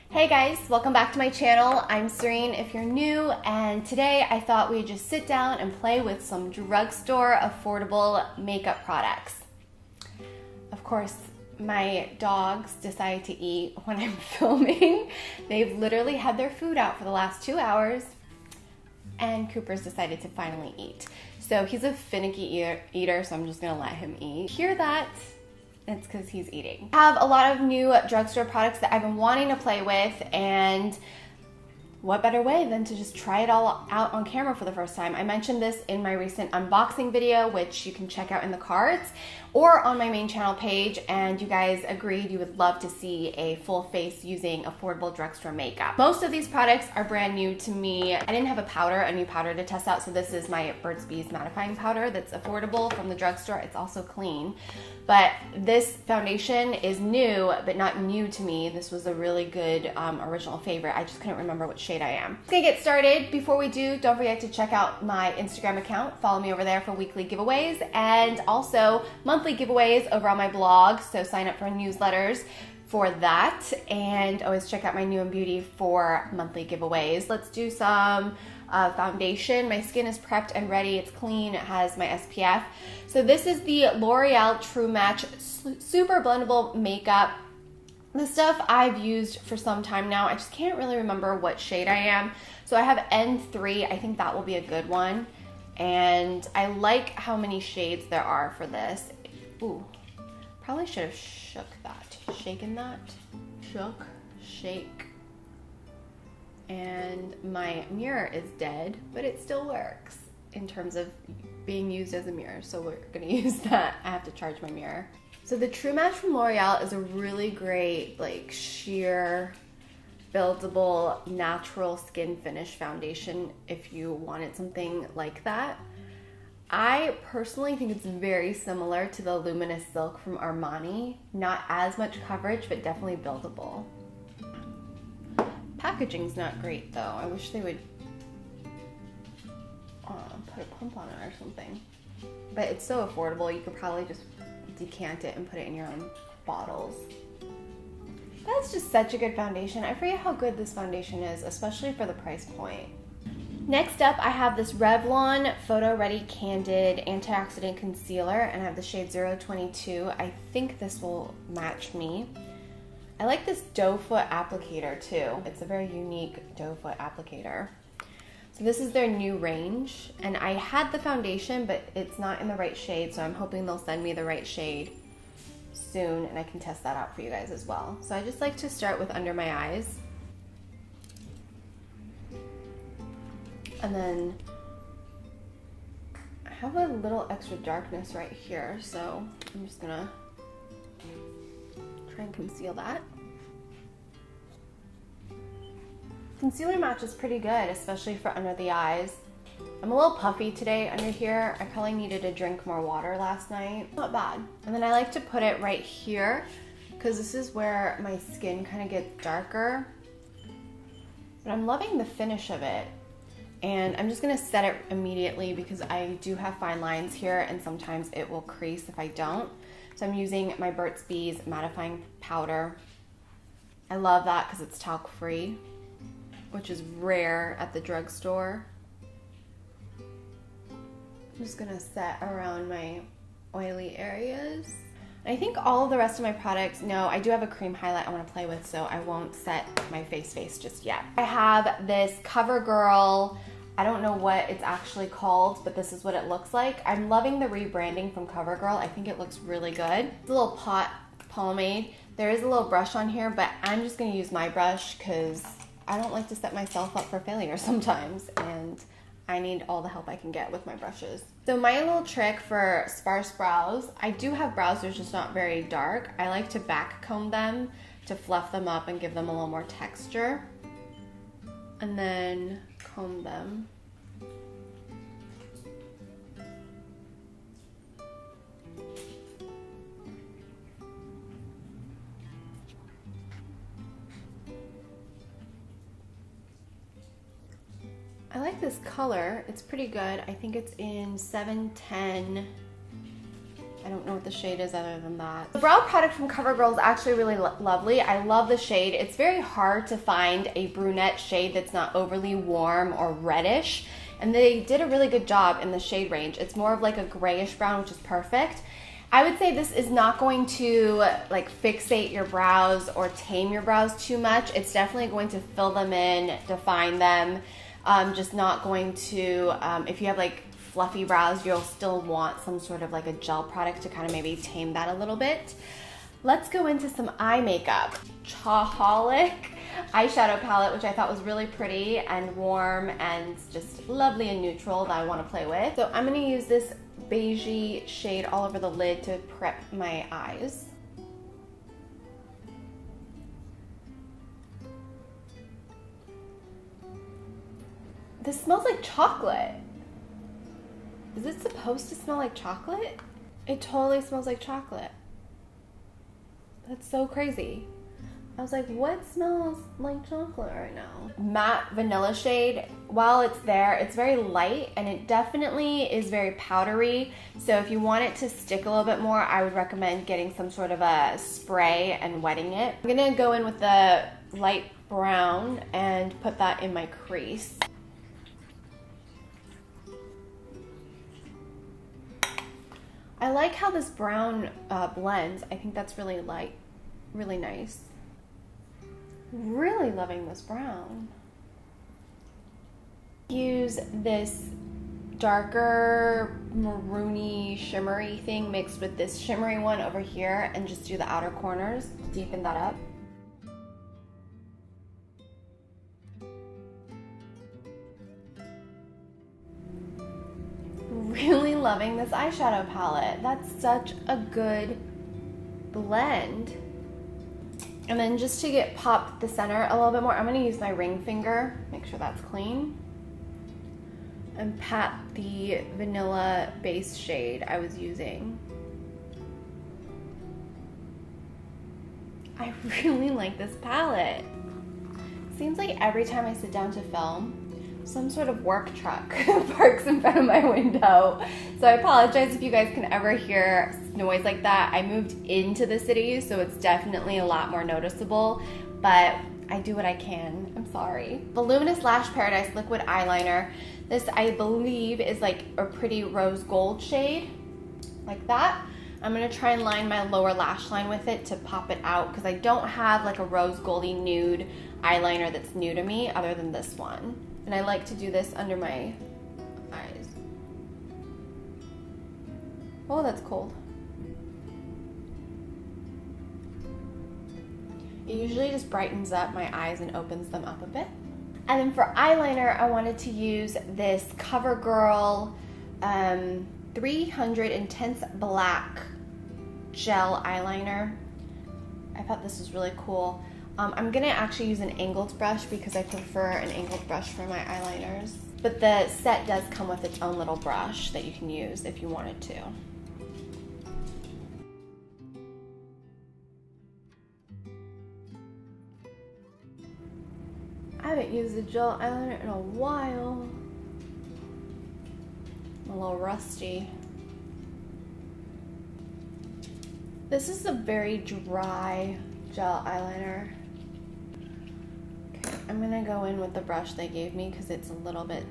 Hey guys, welcome back to my channel. I'm Serein if you're new, and today I thought we'd just sit down and play with some drugstore affordable makeup products. Of course, my dogs decide to eat when I'm filming. They've literally had their food out for the last 2 hours, and Cooper's decided to finally eat. So he's a finicky eater, so I'm just gonna let him eat. Hear that? It's because he's eating. I have a lot of new drugstore products that I've been wanting to play with, and what better way than to just try it all out on camera for the first time. I mentioned this in my recent unboxing video, which you can check out in the cards or on my main channel page, and you guys agreed you would love to see a full face using affordable drugstore makeup. Most of these products are brand new to me. I didn't have a new powder to test out, so this is my Burt's Bees mattifying powder that's affordable from the drugstore. It's also clean. But this foundation is new, but not new to me. This was a really good original favorite. I just couldn't remember what shade I am. Let's get started. Before we do, don't forget to check out my Instagram account. Follow me over there for weekly giveaways and also monthly giveaways over on my blog. So sign up for newsletters for that, and always check out my New and Beauty for monthly giveaways. Let's do some foundation. My skin is prepped and ready. It's clean. It has my SPF. So this is the L'Oreal True Match Super Blendable Makeup. This stuff I've used for some time now. I just can't really remember what shade I am. So I have N3. I think that will be a good one. And I like how many shades there are for this. Ooh, probably should have shaken that. Shake. And my mirror is dead, but it still works in terms of being used as a mirror. So we're gonna use that. I have to charge my mirror. So the True Match from L'Oreal is a really great, like, sheer, buildable, natural skin finish foundation if you wanted something like that. I personally think it's very similar to the Luminous Silk from Armani. Not as much coverage, but definitely buildable. Packaging's not great though. I wish they would put a pump on it or something. But it's so affordable, you could probably just decant it and put it in your own bottles. That's just such a good foundation. I forget how good this foundation is, especially for the price point. Next up, I have this Revlon Photo Ready Candid Antioxidant Concealer, and I have the shade 022. I think this will match me. I like this doe foot applicator too. It's a very unique doe foot applicator. So this is their new range, and I had the foundation, but it's not in the right shade, so I'm hoping they'll send me the right shade soon, and I can test that out for you guys as well. So I just like to start with under my eyes. And then I have a little extra darkness right here, so I'm just gonna try and conceal that. Concealer matches pretty good, especially for under the eyes. I'm a little puffy today under here. I probably needed to drink more water last night. Not bad. And then I like to put it right here because this is where my skin kind of gets darker. But I'm loving the finish of it. And I'm just gonna set it immediately because I do have fine lines here and sometimes it will crease if I don't. So I'm using my Burt's Bees mattifying powder. I love that because it's talc free, which is rare at the drugstore. I'm just gonna set around my oily areas. I think all of the rest of my products, no, I do have a cream highlight I wanna play with, so I won't set my face just yet. I have this CoverGirl, I don't know what it's actually called, but this is what it looks like. I'm loving the rebranding from CoverGirl. I think it looks really good. It's a little pot pomade. There is a little brush on here, but I'm just gonna use my brush because I don't like to set myself up for failure sometimes, and I need all the help I can get with my brushes. So my little trick for sparse brows, I do have brows that are just not very dark. I like to back comb them to fluff them up and give them a little more texture. And then comb them. I like this color. It's pretty good. I think it's in 710 I don't know what the shade is other than that. The brow product from CoverGirl is actually really lovely. I love the shade. It's very hard to find a brunette shade that's not overly warm or reddish, and they did a really good job in the shade range. It's more of like a grayish brown, which is perfect. I would say this is not going to like fixate your brows or tame your brows too much. It's definitely going to fill them in, define them. Just not going to, if you have like fluffy brows, you'll still want some sort of like a gel product to kind of maybe tame that a little bit. Let's go into some eye makeup. Chaholic eyeshadow palette, which I thought was really pretty and warm and just lovely and neutral that I want to play with. So I'm going to use this beigey shade all over the lid to prep my eyes. This smells like chocolate. Is it supposed to smell like chocolate? It totally smells like chocolate. That's so crazy. I was like, what smells like chocolate right now? Matte vanilla shade, while it's there, it's very light and it definitely is very powdery. So if you want it to stick a little bit more, I would recommend getting some sort of a spray and wetting it. I'm gonna go in with the light brown and put that in my crease. I like how this brown blends. I think that's really light, really nice. Really loving this brown. Use this darker maroony shimmery thing mixed with this shimmery one over here and just do the outer corners, deepen that up. Really loving this eyeshadow palette. That's such a good blend. And then just to get pop the center a little bit more, I'm gonna use my ring finger, make sure that's clean, and pat the vanilla base shade I was using. I really like this palette. Seems like every time I sit down to film, some sort of work truck parks in front of my window. So I apologize if you guys can ever hear noise like that. I moved into the city, so it's definitely a lot more noticeable, but I do what I can. I'm sorry. Voluminous Lash Paradise liquid eyeliner. This, I believe, is like a pretty rose gold shade, like that. I'm gonna try and line my lower lash line with it to pop it out because I don't have like a rose goldy nude eyeliner that's new to me other than this one. And I like to do this under my eyes. Oh, that's cold. It usually just brightens up my eyes and opens them up a bit. And then for eyeliner, I wanted to use this CoverGirl 300 Intense Black Gel Eyeliner. I thought this was really cool. I'm gonna actually use an angled brush because I prefer an angled brush for my eyeliners. But the set does come with its own little brush that you can use if you wanted to. I haven't used a gel eyeliner in a while. I'm a little rusty. This is a very dry gel eyeliner. Okay, I'm gonna go in with the brush they gave me because it's a little bit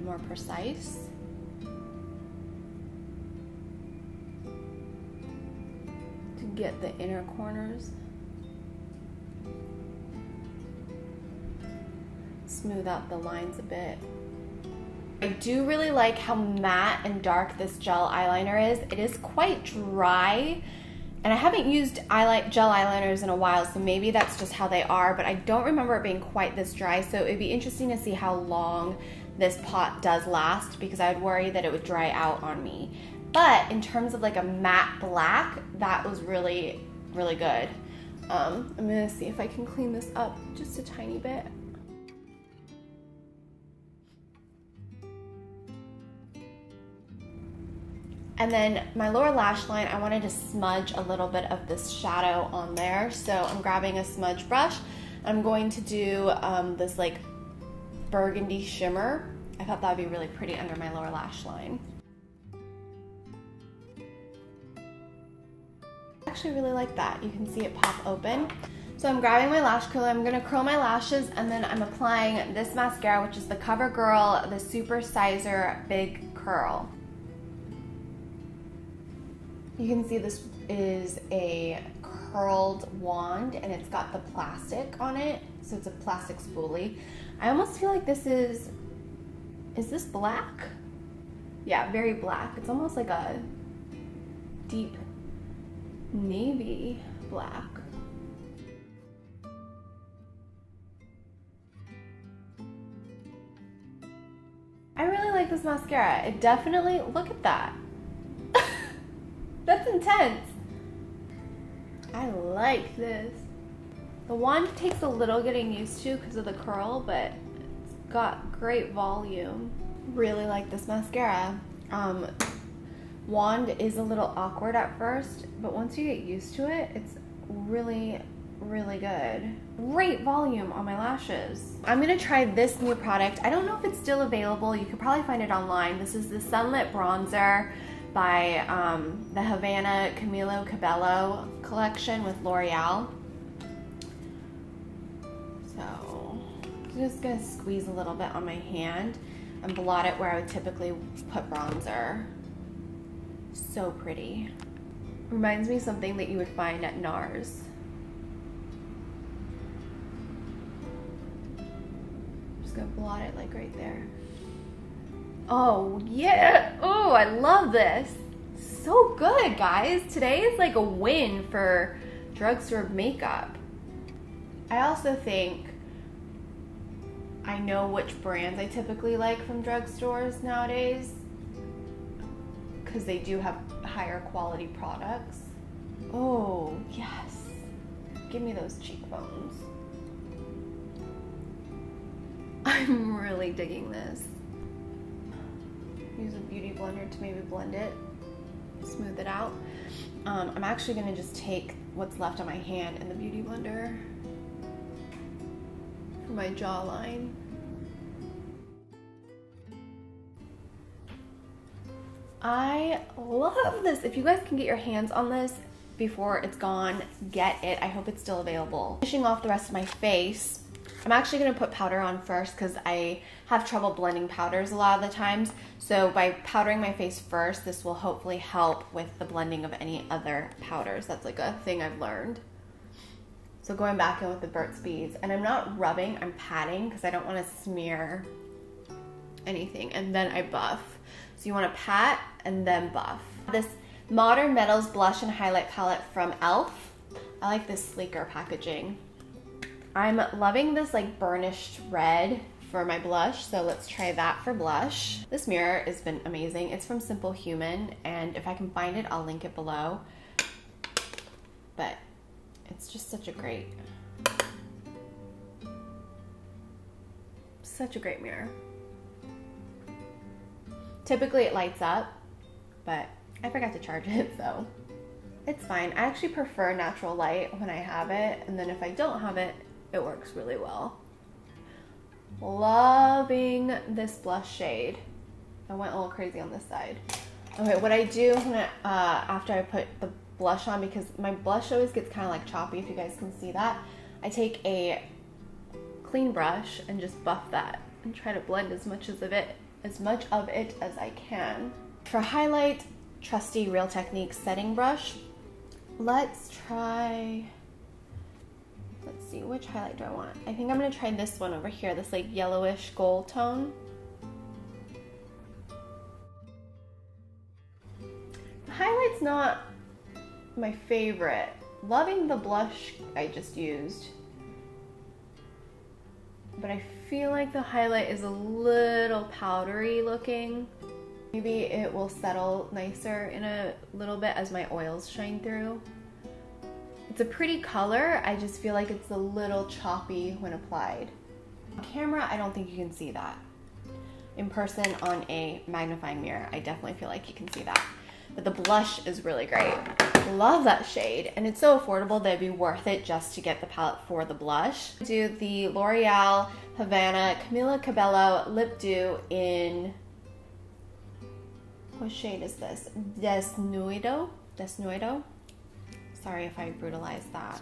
more precise. To get the inner corners. Smooth out the lines a bit. I do really like how matte and dark this gel eyeliner is. It is quite dry, and I haven't used gel eyeliners in a while, so maybe that's just how they are, but I don't remember it being quite this dry, so it'd be interesting to see how long this pot does last because I'd worry that it would dry out on me. But in terms of like a matte black, that was really, really good. I'm gonna see if I can clean this up just a tiny bit. And then my lower lash line, I wanted to smudge a little bit of this shadow on there. So I'm grabbing a smudge brush. I'm going to do this like burgundy shimmer. I thought that would be really pretty under my lower lash line. actually really like that. You can see it pop open. So I'm grabbing my lash curler, I'm gonna curl my lashes, and then I'm applying this mascara, which is the CoverGirl, the Super Sizer Big Curl. You can see this is a curled wand, and it's got the plastic on it, so it's a plastic spoolie. I almost feel like this is this black? Yeah, very black. It's almost like a deep navy black. I really like this mascara. It definitely, look at that. That's intense. I like this. The wand takes a little getting used to because of the curl, but it's got great volume. Really like this mascara. Wand is a little awkward at first, but once you get used to it, it's really, really good. Great volume on my lashes. I'm gonna try this new product. I don't know if it's still available. You could probably find it online. This is the Sunlit Bronzer by the Havana Camilo Cabello collection with L'Oreal. So I'm just gonna squeeze a little bit on my hand and blot it where I would typically put bronzer. So pretty. Reminds me of something that you would find at NARS. Just gonna blot it like right there. Oh yeah, oh I love this. So good, guys. Today is like a win for drugstore makeup. I also think I know which brands I typically like from drugstores nowadays, because they do have higher quality products. Oh yes, give me those cheekbones. I'm really digging this. Use a beauty blender to maybe blend it, smooth it out. I'm actually gonna just take what's left on my hand in the beauty blender for my jawline. I love this. If you guys can get your hands on this before it's gone, get it. I hope it's still available. Finishing off the rest of my face, I'm actually gonna put powder on first because I have trouble blending powders a lot of the times. So by powdering my face first, this will hopefully help with the blending of any other powders. That's like a thing I've learned. So going back in with the Burt's Beads, and I'm not rubbing, I'm patting because I don't want to smear anything, and then I buff. So you want to pat and then buff. This Modern Metals Blush and Highlight Palette from e.l.f. I like this sleeker packaging. I'm loving this like burnished red for my blush, so let's try that for blush. This mirror has been amazing. It's from Simple Human, and if I can find it, I'll link it below. But it's just such a great mirror. Typically it lights up, but I forgot to charge it, so it's fine. I actually prefer natural light when I have it, and then if I don't have it, it works really well. Loving this blush shade. I went a little crazy on this side. Okay, what I do when after I put the blush on, because my blush always gets kind of like choppy, if you guys can see that, I take a clean brush and just buff that and try to blend as much of it as I can. For highlight, trusty Real Techniques setting brush. Let's see, which highlight do I want? I think I'm gonna try this one over here, this like yellowish gold tone. The highlight's not my favorite. Loving the blush I just used, but I feel like the highlight is a little powdery looking. Maybe it will settle nicer in a little bit as my oils shine through. It's a pretty color, I just feel like it's a little choppy when applied. On camera, I don't think you can see that. In person on a magnifying mirror, I definitely feel like you can see that. But the blush is really great. Love that shade, and it's so affordable that it'd be worth it just to get the palette for the blush. Do the L'Oreal Havana Camilo Cabello Lip Dew in, what shade is this? Desnudo. Sorry if I brutalized that.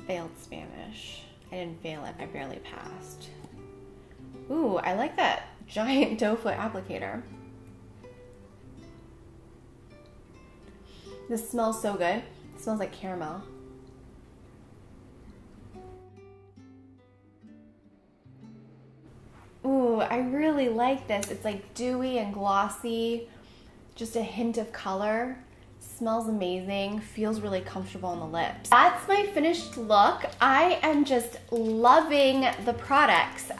Failed Spanish. I didn't fail it, I barely passed. Ooh, I like that giant doe foot applicator. This smells so good. It smells like caramel. Ooh, I really like this. It's like dewy and glossy, just a hint of color. Smells amazing, feels really comfortable on the lips. That's my finished look. I am just loving the products.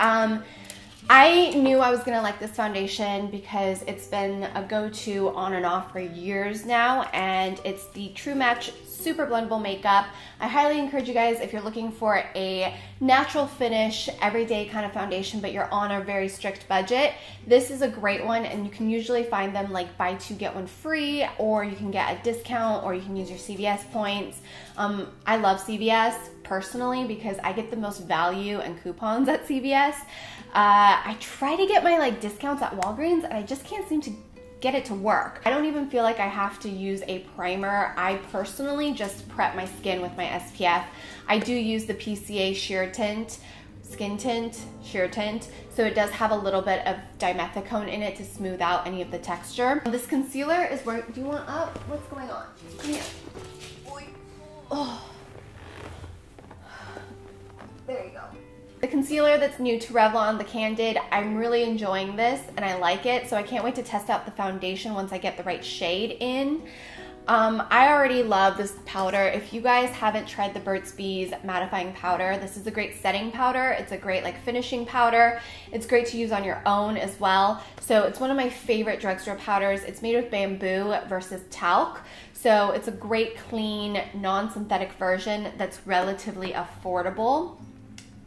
I knew I was gonna like this foundation because it's been a go-to on and off for years now, and it's the True Match Super Blendable Makeup. I highly encourage you guys, if you're looking for a natural finish, everyday kind of foundation, but you're on a very strict budget, this is a great one, and you can usually find them like buy two, get one free, or you can get a discount, or you can use your CVS points. I love CVS personally because I get the most value and coupons at CVS. I try to get my like discounts at Walgreens, and I just can't seem to get it to work. I don't even feel like I have to use a primer. I personally just prep my skin with my SPF. I do use the PCA sheer tint, skin tint, sheer tint, so it does have a little bit of dimethicone in it to smooth out any of the texture. This concealer is where, do you want up? What's going on? Come here. Oh. There you go. The concealer that's new to Revlon, the Candid, I'm really enjoying this and I like it, so I can't wait to test out the foundation once I get the right shade in. I already love this powder. If you guys haven't tried the Burt's Bees mattifying powder, this is a great setting powder. It's a great like finishing powder. It's great to use on your own as well. So it's one of my favorite drugstore powders. It's made with bamboo versus talc. So it's a great, clean, non-synthetic version that's relatively affordable.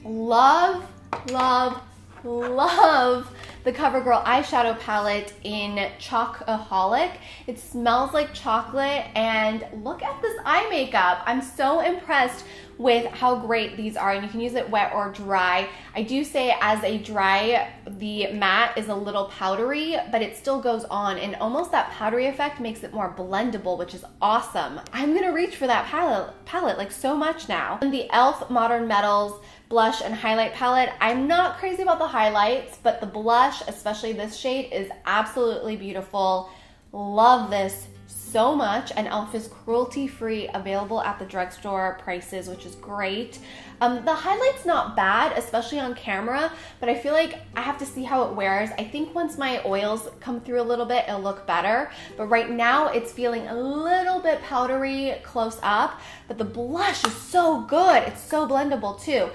Love, love, love the CoverGirl eyeshadow palette in Chocoholic. It smells like chocolate, and look at this eye makeup. I'm so impressed with how great these are, and you can use it wet or dry. I do say as a dry, the matte is a little powdery, but it still goes on, and almost that powdery effect makes it more blendable, which is awesome. I'm gonna reach for that palette like so much now. And the e.l.f. Modern Metals blush and highlight palette. I'm not crazy about the highlights, but the blush, especially this shade, is absolutely beautiful. Love this so much, and e.l.f. is cruelty-free, available at the drugstore prices, which is great. The highlight's not bad, especially on camera, but I feel like I have to see how it wears. I think once my oils come through a little bit, it'll look better, but right now it's feeling a little bit powdery close up, but the blush is so good. It's so blendable too.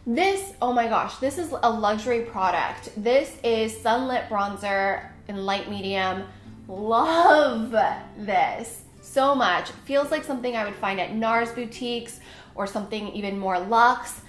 This, oh my gosh, this is a luxury product. This is Sunlit Bronzer in light medium. Love this so much. Feels like something I would find at NARS boutiques or something even more luxe,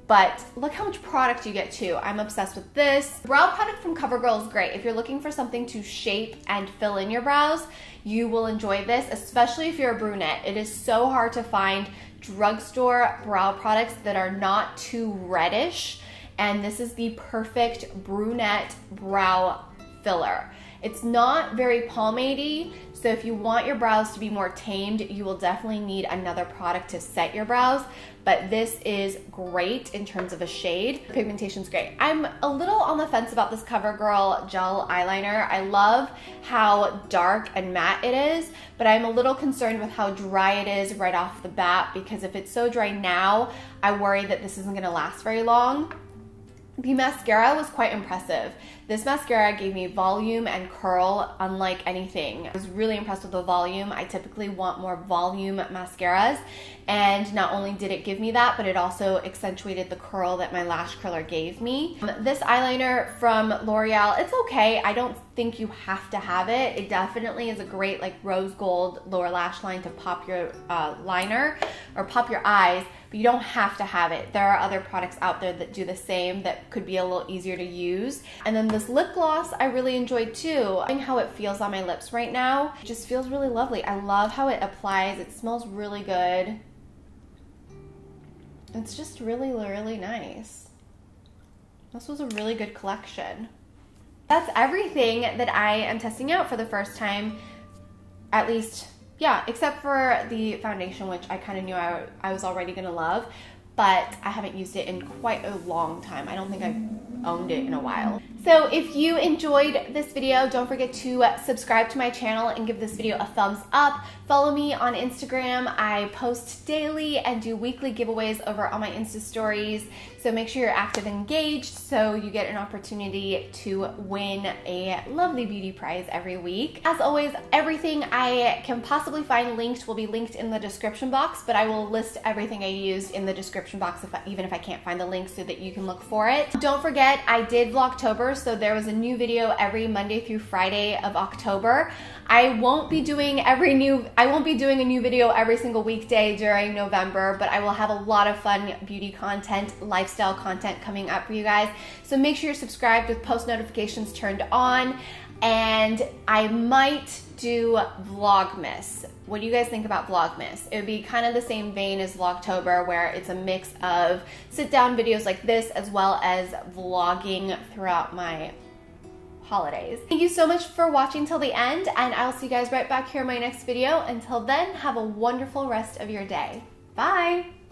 but look how much product you get too. I'm obsessed with this. Brow product from CoverGirl is great. If you're looking for something to shape and fill in your brows, you will enjoy this, especially if you're a brunette. It is so hard to find drugstore brow products that are not too reddish, and this is the perfect brunette brow filler. It's not very pomade-y, so if you want your brows to be more tamed, you will definitely need another product to set your brows, but this is great in terms of a shade. Pigmentation's great. I'm a little on the fence about this CoverGirl gel eyeliner. I love how dark and matte it is, but I'm a little concerned with how dry it is right off the bat, because if it's so dry now, I worry that this isn't gonna last very long. The mascara was quite impressive. This mascara gave me volume and curl unlike anything. I was really impressed with the volume. I typically want more volume mascaras, and not only did it give me that, but it also accentuated the curl that my lash curler gave me. This eyeliner from L'Oreal, it's okay. I don't think you have to have it. It definitely is a great like rose gold lower lash line to pop your liner or pop your eyes, but you don't have to have it. There are other products out there that do the same that could be a little easier to use. And then this lip gloss I really enjoyed too. I think how it feels on my lips right now, it just feels really lovely. I love how it applies. It smells really good. It's just really, really nice. This was a really good collection. That's everything that I am testing out for the first time, at least yeah, except for the foundation, which I kind of knew I was already gonna love, but I haven't used it in quite a long time. I don't think I've owned it in a while. So if you enjoyed this video, don't forget to subscribe to my channel and give this video a thumbs up. Follow me on Instagram. I post daily and do weekly giveaways over on my Insta stories. So make sure you're active and engaged so you get an opportunity to win a lovely beauty prize every week. As always, everything I can possibly find linked will be linked in the description box, but I will list everything I used in the description box even if I can't find the link so that you can look for it. Don't forget, I did Vlogtober, so there was a new video every Monday through Friday of October. I won't be doing a new video every single weekday during November, but I will have a lot of fun beauty content, lifestyle content coming up for you guys. So make sure you're subscribed with post notifications turned on, and I might do Vlogmas. What do you guys think about Vlogmas? It would be kind of the same vein as Vlogtober, where it's a mix of sit-down videos like this as well as vlogging throughout my holidays. Thank you so much for watching till the end, and I'll see you guys right back here in my next video. Until then, have a wonderful rest of your day. Bye!